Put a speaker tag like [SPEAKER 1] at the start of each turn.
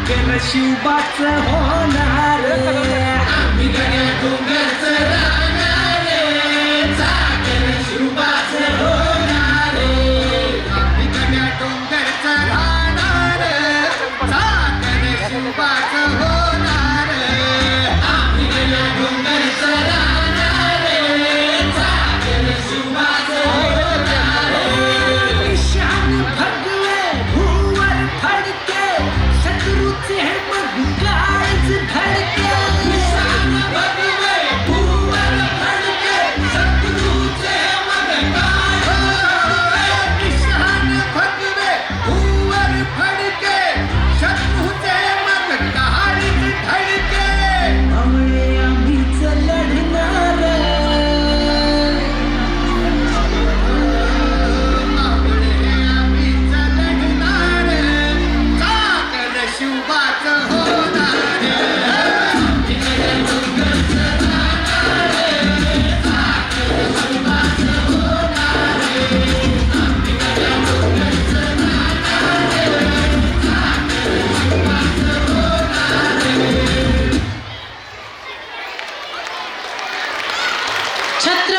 [SPEAKER 1] चाकर शिवबाच होणार आम्ही गड्या डोंगरचं राहणार चाकर शिवबाच होणार आम्ही गड्या डोंगरचं राहणार चाकर शिवबाच होणार आम्ही गड्या डोंगरचं राहणार चाकर शिवबाच होणार ईशान भगवे भूवर फडके शत्रूचे मग काळच धडके ईशान भगवे भूवर फडके शत्रूचे मग काळच ईशान भगवे भूवर फडके शत्रूचे मग काळच धडके आम्ही आम्हीच लढणार शिवबाच होणार
[SPEAKER 2] छत्र